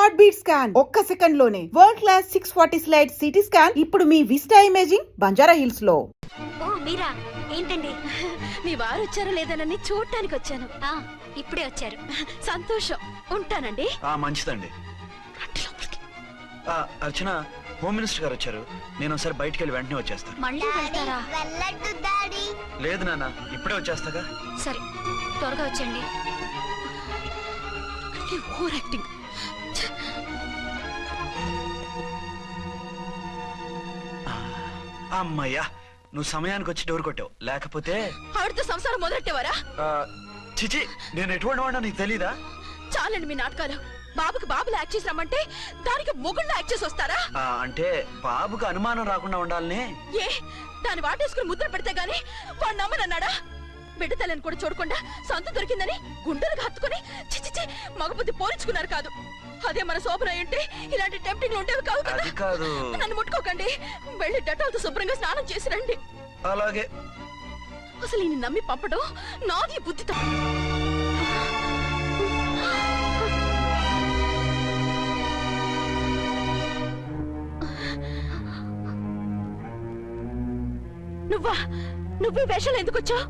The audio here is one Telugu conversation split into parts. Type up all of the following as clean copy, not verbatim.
హార్ట్ బీట్ స్కాన్ ఒక్క సెకండ్ లోనే world class 640 slide CT scan ఇప్పుడు మీ విస్టా ఇమేజింగ్ బంజారా హిల్స్ లో. ఓ మీరా, ఏంటండి? మీ వారు వచ్చారో లేదనని చూడటానికి వచ్చాను. ఇప్పుడే వచ్చారు. సంతోషం. ఉంటానండి. మంచిదండి. అర్చన, హోమ్ మినిస్టర్ గారు వచ్చారు. నేను ఒకసారి బయటికి వెళ్ళి వెంటనే వచ్చేస్తాను. మళ్ళీ వెళ్తారా? లేదు నాన్న, ఇప్పుడే వచ్చేస్తాగా. సరే, త్వరగా వచ్చండి. Over acting. అమ్మయ్యా, నువ్వు సమయానికి వచ్చి డోర్ కొట్టావు. లేకపోతే ఆవిడతో సంసారం మొదలెట్టేవారా? చిచి, నేను ఎటువంటి వాడినా నీకు తెలీదా? చాలండి మీ నాటకాలు. బాబుకి బాబులు యాక్ట్ చేసి రమ్మంటే దానికి మొగుళ్ళు యాక్ట్ చేసి వస్తారా? అంటే బాబుకు అనుమానం రాకుండా ఉండాలని. ఏ దాన్ని వాటేసుకుని ముద్ర పెడితే గాని వాడు నమ్మనన్నాడా? బిడ్డ తల్లిని కూడా చూడకుండా సొంత దొరికిందని గుండెలకు హత్తుకుని చిచిచి మగబుద్ధి పోల్చుకున్నారు కాదు. అదే మన శోభన ఉంటే ఇలాంటి టెంప్టింగ్ ఉండేవి కావు కదా. కాదు, నన్ను ముట్టుకోకండి. వెళ్ళి డెటాల్తో శుభ్రంగా స్నానం చేసి రండి. అలాగే. అసలు ఈయన నమ్మి పంపడం నాది బుద్ధితో. నువ్వా? నువ్వే వేషాలు ఎందుకు వచ్చావు?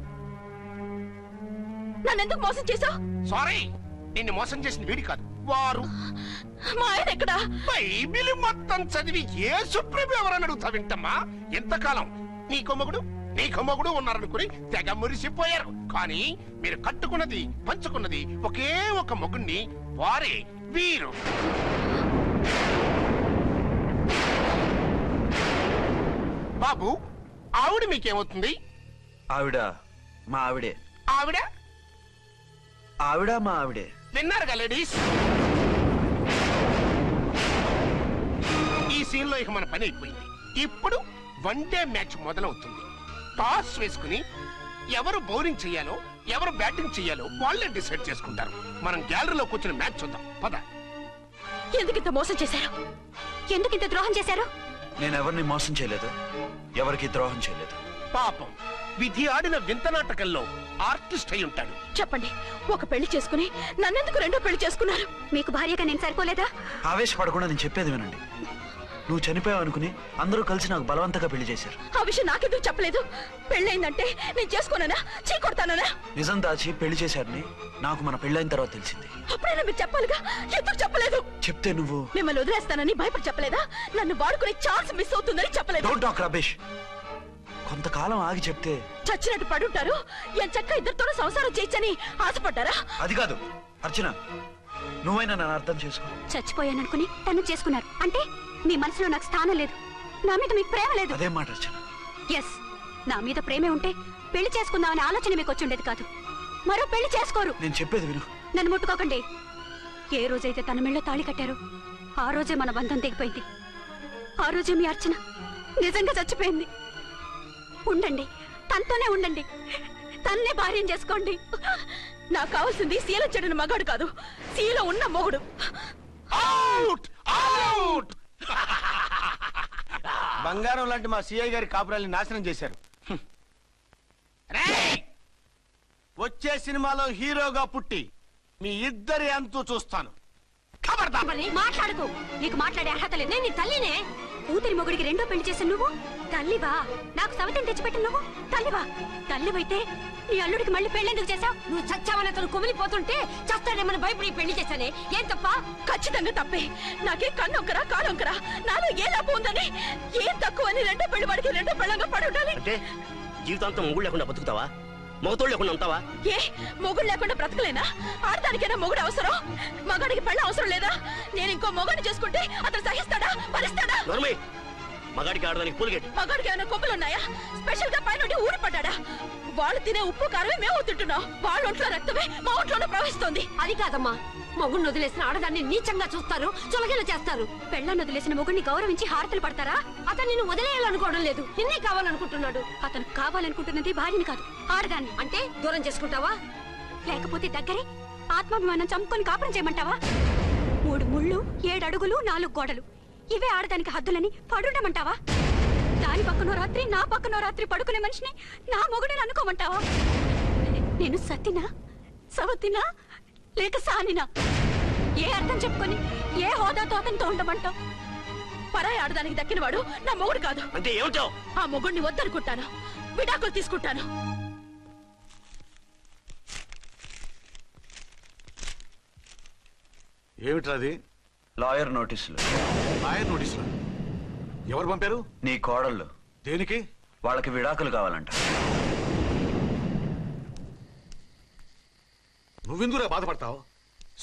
నన్నెందుకు మోసం చేశావు? సారీ, నిన్ను మోసం చేసిన వీడి కాదు, వారు. మా ఆయన ఎక్కడా? బైబిల్ మొత్తం చదివి ఏ సుప్రీం ఎవరని అడుగుతా వింటమ్మా. ఎంతకాలం నీకో మొగుడు ఉన్నారనుకుని తెగ మురిసిపోయారు. కానీ మీరు కట్టుకున్నది పంచుకున్నది ఒకే ఒక మొగుణ్ణి, వారే వీరు. బాబు, ఆవిడ మీకేమవుతుంది? ఆవిడ మా ఆవిడే. ఆవిడ ఆవిడ మా ఆవిడే. విన్నారుగా లేడీస్? ఈ సీన్ లో ఇక మన పని అయిపోయింది. ఇప్పుడు వన్ డే మ్యాచ్ మొదలవుతుంది. టాస్ వేసుకుని ఎవరు బౌలింగ్ చెయ్యాలో ఎవరు బ్యాటింగ్ చెయ్యాలో వాళ్ళే డిసైడ్ చేసుకుంటారు. మనం గ్యాలరీలో కూర్చుని మ్యాచ్ చూద్దాం, పద. ఎందుకింత మోసం చేశారు? ఎందుకింత ద్రోహం చేశారు? నేను ఎవరిని మోసం చేయలేదు, ఎవరికి ద్రోహం చేయలేదు. పాపం, విధి ఆడిన వింత నాటకంలో ఆర్టిస్ట్ అయి ఉంటాడు. చెప్పండి, ఒక పెళ్లి చేసుకుని నన్నెందుకు రెండో పెళ్లి చేసుకున్నారు? మీకు భార్యగా నేను సరిపోలేదా? ఆవేశపడకుండా నేను చెప్పేది వినండి. నువ్వు చనిపోయావు అనుకుని అందరూ కలిసి నాకు బలవంతంగా పెళ్లి చేశారు. ఆ విషయం నాకెందుకు చెప్పలేదు? పెళ్ళయిందంటే నేను చేసుకోనా, చీకొడతానా? నిజం దాచి పెళ్లి చేశారని నాకు మన పెళ్ళైన తర్వాత తెలిసింది. అప్పుడైనా మీరు చెప్పాలిగా, ఎందుకు చెప్పలేదు? చెప్తే నువ్వు మిమ్మల్ని వదిలేస్తానని భయపడి చెప్పలేదా? నన్ను వాడుకునే ఛాన్స్ మిస్ అవుతుందని చెప్పలేదు. Don't talk రబేష్. కొంతకాలం ఆగి చెప్తే చచ్చినట్టు పడుంటారు. ఎంచక్క ఇద్దరితోనూ సంసారం చేయొచ్చని ఆశపడ్డారా? అది కాదు అర్చన, నువ్వైనా నన్ను అర్థం చేసుకో. చచ్చిపోయాననుకుని తను చేసుకున్నారు అంటే మీ మనసులో నాకు స్థానం లేదు, నా మీద మీకు ప్రేమ లేదు. అదే మాట అర్చన. ఎస్, నా మీద ప్రేమే ఉంటే పెళ్లి చేసుకుందామనే ఆలోచన మీకు వచ్చి ఉండేది కాదు. మరో పెళ్లి చేసుకోరు. నేను చెప్పేది విను. నన్ను ముట్టుకోకండి. ఏ రోజైతే తన మెళ్ళో తాళి కట్టారో ఆ రోజే మన బంధం తెగిపోయింది. ఆ రోజే మీ అర్చన నిజంగా చచ్చిపోయింది. ఉండండి, తనతోనే ఉండండి, తన్నే భార్యం చేసుకోండి. నాకు కావాల్సింది శీల చెడిన మగాడు కాదు, శీల ఉన్న మొగుడు. Out out. బంగారం లాంటి మా సిఐ గారి కాపురాల్ని నాశనం చేశారు. వచ్చే సినిమాలో హీరోగా పుట్టి మీ ఇద్దరి అంతు చూస్తాను. మాట్లాడుకో, నీకు మాట్లాడే అర్హత లేదు. నేను నీ తల్లినే. కూతురి మొగుడికి రెండో పెళ్లి చేసిన నువ్వు తల్లివా? నాకు సవితని తెచ్చిపెట్టిన నువ్వు తల్లివా? తల్లివైతే నీ అల్లుడికి మళ్ళీ పెళ్లి చేశావు? నువ్వు చచ్చావని అతను కుమిలిపోతుంటే చస్తాడేమని భయపడి పెళ్లి చేశానే. ఏం తప్ప? ఖచ్చితంగా తప్పే. నాకే కన్నొక్కరా కాలొక్కరా, నాలో ఏ లాభం ఉందని, ఏం తక్కువ అని రెండో పెళ్లి వాడికి రెండో పెళ్ళంగా పడి ఉండాలి. అంటే జీవితాంతం మొగుడు లేకుండా బతుకుతావా? మొగతోడు లేకుండా ఉంటావా? ఏ మొగుడు లేకుండా బ్రతకలేనా? ఆడదానికైనా మొగుడు అవసరం, మగాడికి పెళ్ళ అవసరం లేదా? నేను ఇంకో మొగాడిని చేసుకుంటే అతను సహిస్తాడా, భరిస్తాడా? మగాడికి ఆడదానికి పూలిగేట్. మగాడికి ఏమైనా కొబ్బలు ఉన్నాయా? స్పెషల్ గా పైన ఊరి పడ్డాడా? వాళ్ళు తినే ఉప్పు కారమే మేము తింటున్నాం. వాళ్ళ ఒంట్లో రక్తమే మా ఒంట్లోనే ప్రవహిస్తుంది. అది కాదమ్మా, మొగుడిని వదిలేసిన ఆడదాన్ని నీచంగా చూస్తారు, చులకన చేస్తారు. పెళ్ళాన్ని వదిలేసిన మొగుడిని గౌరవించి హారతలు పడతారా? అతను నిన్ను వదిలేయాలనుకోవడం లేదు, నిన్నే కావాలనుకుంటున్నాడు. అతను కావాలనుకుంటున్నది భార్యని కాదు, ఆడదాన్ని. అంటే దూరం చేసుకుంటావా? లేకపోతే దగ్గరే ఆత్మాభిమానం చంపుకొని కాపురం చేయమంటావా? 3 ముళ్ళు 7 అడుగులు 4 గోడలు, ఇవే ఆడదానికి హద్దులని పడుండమంటావా? దాని పక్కనో రాత్రి నా పక్కనో రాత్రి పడుకునే మనిషిని నా మొగుడని అనుకోమంటావా? నేను సతినా, సవతినా, లేక సానినా? ఏ అర్థం చెప్పుకొని ఏ హోదాతో అతనితో ఉండమంటావు? పరాయి ఆడదానికి దక్కినవాడు నా మొగుడు కాదు. అంటే ఏమిటావు? ఆ మొగుడిని వద్దనుకుంటాను, విడాకులు తీసుకుంటాను. ఏమిట్రా అది? లాయర్ నోటీసులు. లాయర్ నోటీసులు ఎవరు పంపారు? నీ కోడళ్ళు. దేనికి? వాళ్ళకి విడాకులు కావాలంట. నువ్వెందుకురా బాధపడతావు?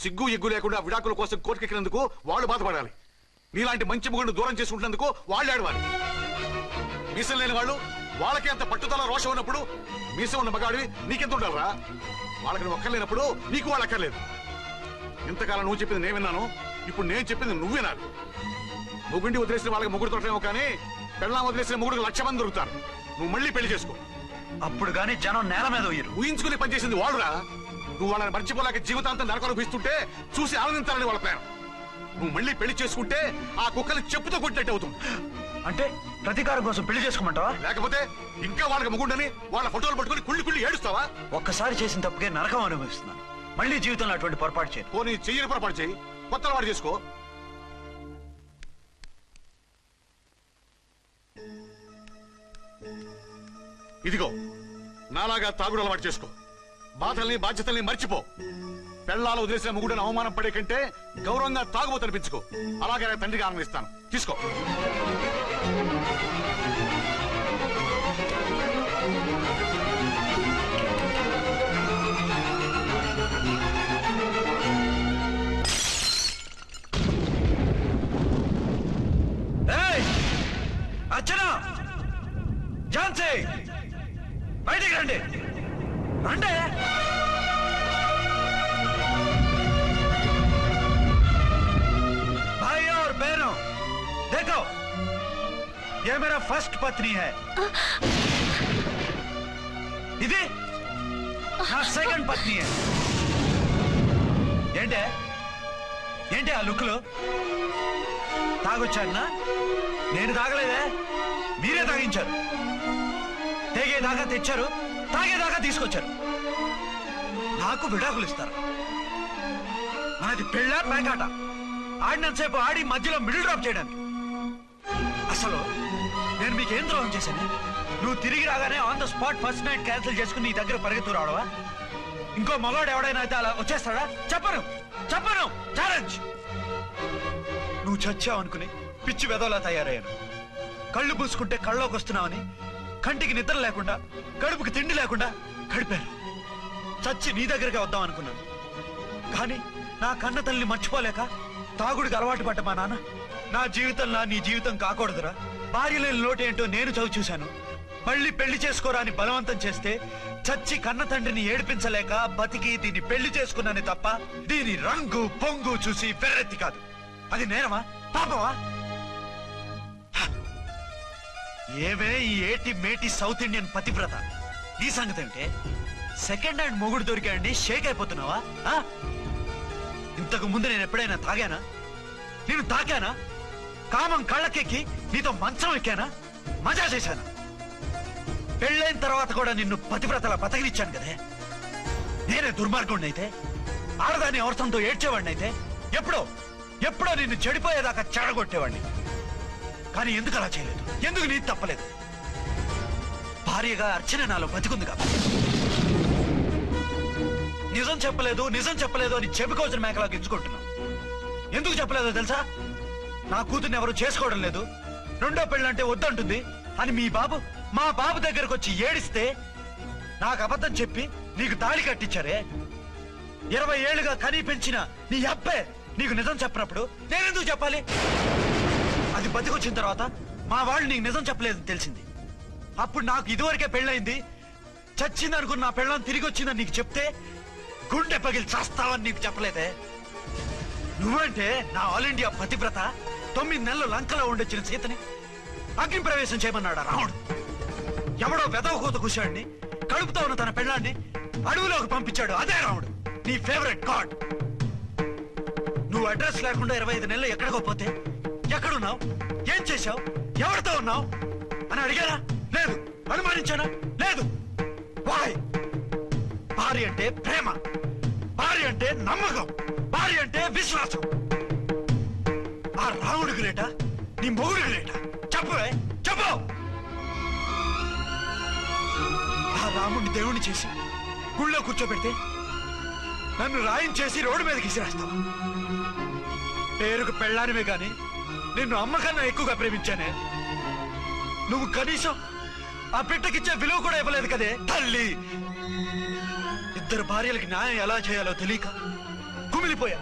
సిగ్గు ఎగ్గు లేకుండా విడాకుల కోసం కోర్టుకెక్కినందుకు వాళ్ళు బాధపడాలి. నీలాంటి మంచి మొగుడిని దూరం చేసుకుంటున్నందుకు వాళ్ళు ఆడవాలి. మీసం లేని వాళ్ళు వాళ్ళకి అంత పట్టుదల రోషం ఉన్నప్పుడు మీసం ఉన్న మగాడివి నీకెంత ఉండాలరా? వాళ్ళకి ఒక్కర్లేనప్పుడు నీకు వాళ్ళు అక్కర్లేదు. ఇంతకాలం నువ్వు చెప్పింది నేను విన్నాను, ఇప్పుడు నేను చెప్పింది నువ్వు వినాలి. మొగుండి వదిలేసిన వాళ్ళకి మొగుడు తోటమేమో కానీ పెళ్ళాం వదిలేసిన మొగుడికి 1,00,000 మంది దొరుకుతారు. నువ్వు మళ్ళీ పెళ్లి చేసుకో. అప్పుడు గానీ జనం నేల మీద ఉయ్యరు. ఊహించుకుని పనిచేసింది వాళ్ళురా. నువ్వు వాళ్ళని మర్చిపోలేక జీవితాంతం నరకం అనుభవిస్తుంటే చూసి ఆనందించాలని వాళ్ళ ప్లాన్. నువ్వు మళ్ళీ పెళ్లి చేసుకుంటే ఆ కుక్కలు చెప్పుతో కొట్టినట్టు అవుతుంది. అంటే ప్రతీకారం కోసం పెళ్లి చేసుకోమంటావా? లేకపోతే ఇంకా వాళ్ళకి మొగుండని వాళ్ళ ఫోటోలు పట్టుకుని కుళ్ళి కుళ్ళి ఏడుస్తావా? ఒక్కసారి చేసిన తప్పుకే నరకం అనుభవిస్తున్నాను. మళ్ళీ జీవితంలో అటువంటి పొరపాటు చేయను. పోనీ చెయ్యని పొరపాటు చేయి, కొత్త అలవాటు చేసుకో. ఇదిగో నాలాగా తాగుడు అలవాటు చేసుకో. బాధల్ని బాధ్యతల్ని మర్చిపో. పెళ్ళాలు వదిలేసిన మొగుడని అవమానం పడే కంటే గౌరవంగా తాగుబోతు అనిపించుకో. అలాగే తండ్రిగా ఆనందిస్తాను. తీసుకో. అర్చన, ఝాన్సీ, బయటికి రండి. రండి. भाई और बहनों, देखो, ये मेरा फर्स्ट पत्नी है. ఇది నా సెకండ్ పత్ని. ఏంటే ఏంటి ఆ లుక్లు? తాగొచ్చానా? నేను తాగలేదే, మీరే తాగించారు. తెగేదాకా తెచ్చారు, తాగేదాకా తీసుకొచ్చారు. నాకు విడాకులు ఇస్తారు. నాది పెళ్ళా పేకాట? ఆడినంతసేపు ఆడి మధ్యలో మిడిల్ డ్రాప్ చేయడానికి. అసలు నేను మీకేం ద్రోహం చేశాను? నువ్వు తిరిగి రాగానే on the spot first night cancel చేసుకుని నీ దగ్గర పరిగెత్తు రావడవా? ఇంకో మగాడు ఎవడైనా అయితే అలా వచ్చేస్తాడా? చెప్పను చెప్పను, ఛాలెంజ్. నువ్వు చచ్చావు అనుకుని పిచ్చి వెదవలా తయారయ్యాను. కళ్ళు పూసుకుంటే కళ్ళలోకి వస్తున్నావని కంటికి నిద్ర లేకుండా కడుపుకి తిండి లేకుండా గడిపాను. చచ్చి నీ దగ్గరగా వద్దాం అనుకున్నాను. కానీ నా కన్న తల్లిని మర్చిపోలేక తాగుడికి అలవాటు పడ్డ మా నాన్న నా జీవితంలో నీ జీవితం కాకూడదురా, భార్య లేని లోటేంటో నేను చవి చూశాను, మళ్ళీ పెళ్లి చేసుకోరా అని బలవంతం చేస్తే చచ్చి కన్న తండ్రిని ఏడిపించలేక బతికి దీన్ని పెళ్లి చేసుకున్నానే తప్ప దీని రంగు పొంగు చూసి వెర్రెత్తి కాదు. అది నేరమా, పాపమా? ఏవే ఈ ఏటి మేటి సౌత్ ఇండియన్ పతివ్రత, నీ సంగతి అంటే సెకండ్ హ్యాండ్ మొగుడు దొరికాడండి షేక్ అయిపోతున్నావా? ఇంతకు ముందు నేను ఎప్పుడైనా తాగానా? నేను తాకానా? కామం కళ్ళకెక్కి నీతో మంచం ఎక్కానా? మజా చేశానా? పెళ్ళైన తర్వాత కూడా నిన్ను పతివ్రతలా బతకనిచ్చాను కదే. నేనే దుర్మార్గుడిని అయితే, ఆడదాన్ని అవసరంతో ఏడ్చేవాడిని అయితే ఎప్పుడో ఎప్పుడో నిన్ను చెడిపోయేదాకా చెడగొట్టేవాడిని. కానీ ఎందుకు అలా చేయలేదు? ఎందుకు నీ తప్పలేదు? భార్యగా అర్చన నాలో బతికుంది కాబట్టి. నిజం చెప్పలేదు నిజం చెప్పలేదు అని చెప్పుకోవచ్చిన మేకలా గించుకుంటున్నావు. ఎందుకు చెప్పలేదో తెలుసా? నా కూతుర్ని ఎవరు చేసుకోవడం లేదు, రెండో పెళ్ళంటే వద్దంటుంది అని మా బాబు దగ్గరకు వచ్చి ఏడిస్తే నాకు అబద్ధం చెప్పి నీకు తాళి కట్టించారే. 20 ఏళ్లుగా కనీ పెంచిన నీ అబ్బే నీకు నిజం చెప్పినప్పుడు నేనెందుకు చెప్పాలి? అది బతికొచ్చిన తర్వాత మా వాళ్ళు నీకు నిజం చెప్పలేదని తెలిసింది. అప్పుడు నాకు ఇదివరకే పెళ్ళయింది, చచ్చింది అనుకున్న నా పెళ్ళం తిరిగి వచ్చిందని నీకు చెప్తే గుండె పగిలి చస్తావని నీకు చెప్పలేదే. నువ్వంటే నా ఆల్ ఇండియా పతివ్రత 9 నెలలు లంకలో ఉండొచ్చిన సీతని అగ్ని ప్రవేశం చేయమన్నాడా రాముడు? ఎవడో వెదవ కూత కూర్చోండి కడుపుతో ఉన్న తన పెళ్ళాన్ని అడవిలోకి పంపించాడు, అదే రాముడు, నీ ఫేవరెట్ గాడ్. నువ్వు అడ్రస్ లేకుండా 25 నెలలు ఎక్కడికో పోతే ఎక్కడున్నావు, ఏం చేశావు, ఎవరితో ఉన్నావు అని అడిగానా? లేదు. అనుమానించానా? లేదు. భార్య అంటే ప్రేమ, భార్య అంటే నమ్మకం. భార్య అంటే విశ్వాసం. ఆ రాముడి గ్రేట, నీ మొగుడు గ్రేట? చెప్పవే, చెప్పు. ఆ రాముడిని దేవుణ్ణి చేసి గుళ్ళో కూర్చోబెడితే నన్ను రాయించేసి రోడ్డు మీదకి విసిరేస్తావా? పేరుకు పెళ్ళానివే గాని నిన్ను అమ్మకన్నా ఎక్కువగా ప్రేమించానే. నువ్వు కనీసం ఆ బిడ్డకిచ్చే విలువ కూడా ఇవ్వలేదు కదే తల్లి. ఇద్దరు భార్యలకి న్యాయం ఎలా చేయాలో తెలియక కుమిలిపోయా.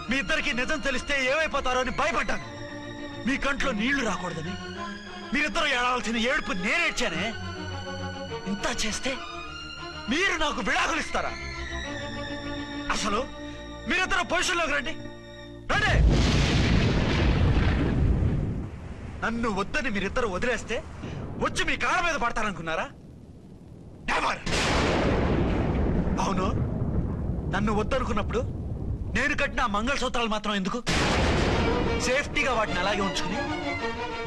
మీ ఇద్దరికి నిజం తెలిస్తే ఏమైపోతారో అని భయపడ్డాను. మీ కంట్లో నీళ్లు రాకూడదని మీరిద్దరు ఏడాల్సిన ఏడుపు నేనేడ్చానే. ఇంత చేస్తే మీరు నాకు విడాకులు ఇస్తారా? అసలు మీరిద్దరు పొజిషన్లోకి రండి, రండి. నన్ను వద్దని మీరిద్దరు వదిలేస్తే వచ్చి మీ కాళ్ళ మీద పడతారనుకున్నారా? నెవర్. అవును, నన్ను వద్దనుకున్నప్పుడు నేను కట్టిన మంగళసూత్రాలు మాత్రం ఎందుకు? సేఫ్టీగా వాటిని అలాగే ఉంచుకుని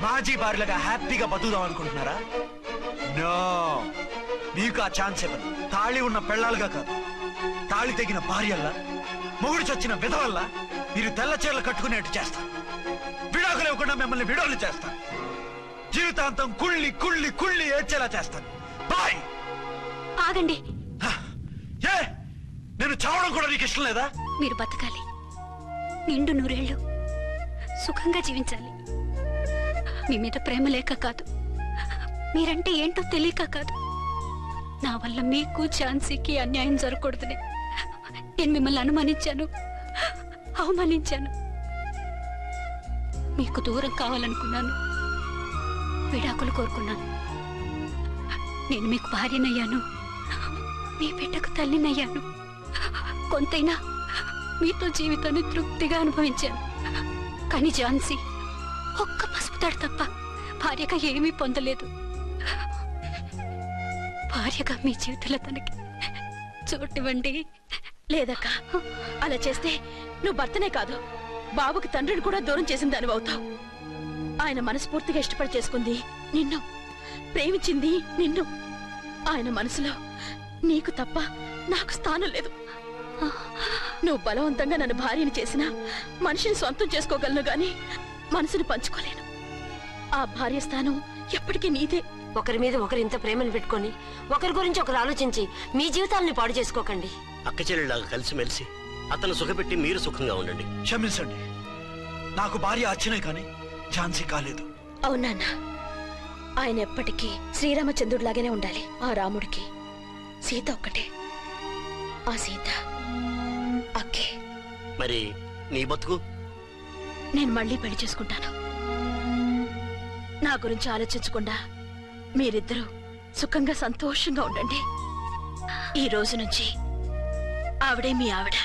మాజీ భార్యలుగా హ్యాపీగా బతుకుదాం అనుకుంటున్నారా? నో, మీకు ఆ ఛాన్స్ ఇవ్వను. తాళి ఉన్న పెళ్ళాలుగా కాదు, తాళి తెగిన భార్యల్లా, మొగుడు చచ్చిన విధవల్లా మీరు తెల్ల చీరలు కట్టుకునేట్టు చేస్తాను. విడాకులు ఇవ్వకుండా మిమ్మల్ని విడోలు చేస్తాను. జీవితాంతం కుళ్ళి కుళ్ళి కుళ్ళి ఏడ్చేలా చేస్తాను. బాయ్. ఆగండి. ఏ, నేను చావడం కూడా నీకు ఇష్టం లేదా? మీరు బతకాలి, నిండు నూరేళ్లు సుఖంగా జీవించాలి. మీ మీద ప్రేమ లేక కాదు, మీరంటే ఏంటో తెలియక కాదు. నా వల్ల మీకు ఝాన్సీకి అన్యాయం జరగకూడదని నేను మిమ్మల్ని అనుమానించాను, అవమానించాను. మీకు దూరం కావాలనుకున్నాను, విడాకులు కోరుకున్నాను. నేను మీకు భార్యనయ్యాను, మీ బిడ్డకు తల్లినయ్యాను. కొంతైనా మీతో జీవితాన్ని తృప్తిగా అనుభవించాను. కానీ ఝాన్సీ ఒక్క పసుపు తాడు తప్ప భార్యగా ఏమీ పొందలేదు. భార్యగా మీ జీవితంలో తనకి చోటివ్వండి. లేదక్క, అలా చేస్తే నువ్వు భర్తనే కాదు, బాబుకి తండ్రిని కూడా దూరం చేసిన దానివి అవుతావు. ఆయన మనస్ఫూర్తిగా ఇష్టపడి చేసుకుంది నిన్ను, ప్రేమించింది నిన్ను. ఆయన మనసులో నీకు తప్ప నాకు స్థానం లేదు. నువ్వు బలవంతంగా నన్ను భార్యని చేసినా మనిషిని సొంతం చేసుకోగలను గాని మనసుని పంచుకోలేను. ఆ భార్య స్థానం ఎప్పటికీ నీదే. ఒకరి మీద ఒకరు ఇంత ప్రేమను పెట్టుకొని ఒకరి గురించి ఒకరు ఆలోచించి మీ జీవితాలని పాడు చేసుకోకండి. అక్క చెల్లెళ్ళలాగా కలిసిమెలిసి అతను సుఖపెట్టి మీరు సుఖంగా ఉండండి. క్షమించండి, నాకు భార్య అచ్చనే కానీ ఝాన్సీ కాలేదు. అవునాన్న, ఆయన ఎప్పటికీ శ్రీరామచంద్రుడిలాగానే ఉండాలి. ఆ రాముడికి సీత ఒక్కటే, ఆ సీత అక్కే. మరి నీ బతుకు? నేను మళ్ళీ పెళ్లి చేసుకుంటాను. నా గురించి ఆలోచించకుండా మీరిద్దరూ సుఖంగా సంతోషంగా ఉండండి. ఈ రోజు నుంచి ఆవిడే మీ ఆవిడ.